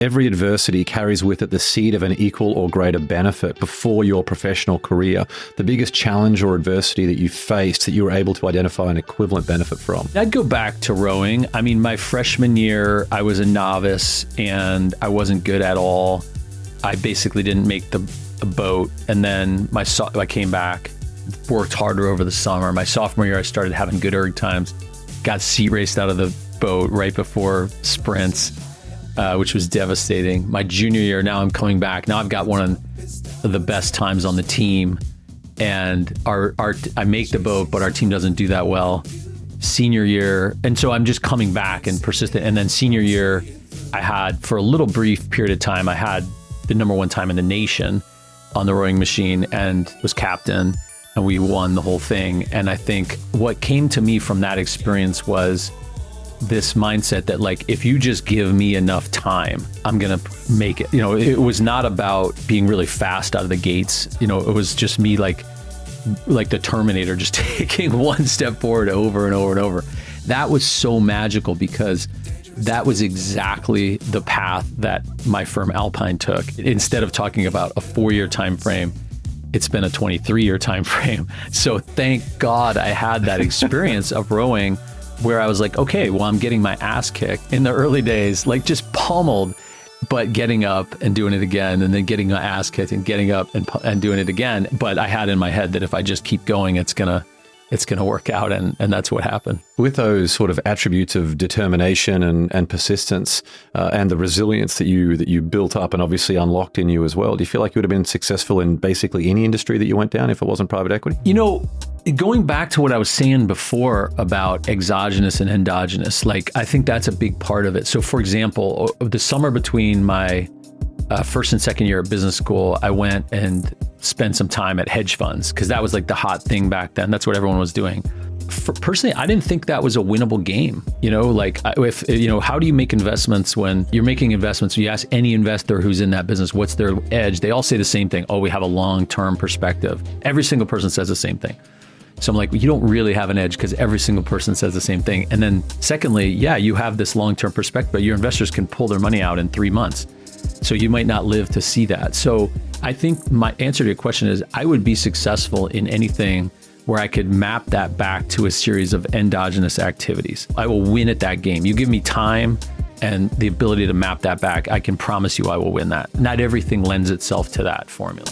Every adversity carries with it the seed of an equal or greater benefit before your professional career. The biggest challenge or adversity that you faced that you were able to identify an equivalent benefit from. I'd go back to rowing. I mean, my freshman year, I was a novice and I wasn't good at all. I basically didn't make the boat. And then I came back, worked harder over the summer. My sophomore year, I started having good erg times, got seat raced out of the boat right before sprints. Which was devastating. My junior year, now I'm coming back. Now I've got one of the best times on the team, and I make the boat, but our team doesn't do that well. Senior year, and so I'm just coming back and persistent. And then senior year, I had, for a little brief period of time, I had the #1 time in the nation on the rowing machine and was captain, and we won the whole thing. And I think what came to me from that experience was this mindset that, like, if you just give me enough time, I'm going to make it. You know, it was not about being really fast out of the gates. You know, it was just me like the Terminator, just taking one step forward over and over and over. That was so magical because that was exactly the path that my firm Alpine took. Instead of talking about a 4-year time frame, it's been a 23-year time frame. So thank God I had that experience of rowing, where I was like, okay, well, I'm getting my ass kicked in the early days, like just pummeled, but getting up and doing it again, and then getting my ass kicked and getting up and doing it again. But I had in my head that if I just keep going, it's gonna work out, and that's what happened. With those sort of attributes of determination and persistence and the resilience that you built up and obviously unlocked in you as well, do you feel like you would have been successful in basically any industry that you went down if it wasn't private equity? You know, going back to what I was saying before about exogenous and endogenous, like, I think that's a big part of it. So for example, the summer between my first and second year at business school, I went and spent some time at hedge funds because that was like the hot thing back then. That's what everyone was doing. Personally, I didn't think that was a winnable game. You know, like, how do you make investments when you're making investments? You ask any investor who's in that business, what's their edge? They all say the same thing. Oh, we have a long-term perspective. Every single person says the same thing. So I'm like, well, you don't really have an edge because every single person says the same thing. And then secondly, yeah, you have this long-term perspective, but your investors can pull their money out in 3 months. So you might not live to see that. So I think my answer to your question is I would be successful in anything where I could map that back to a series of endogenous activities. I will win at that game. You give me time and the ability to map that back, I can promise you I will win that. Not everything lends itself to that formula.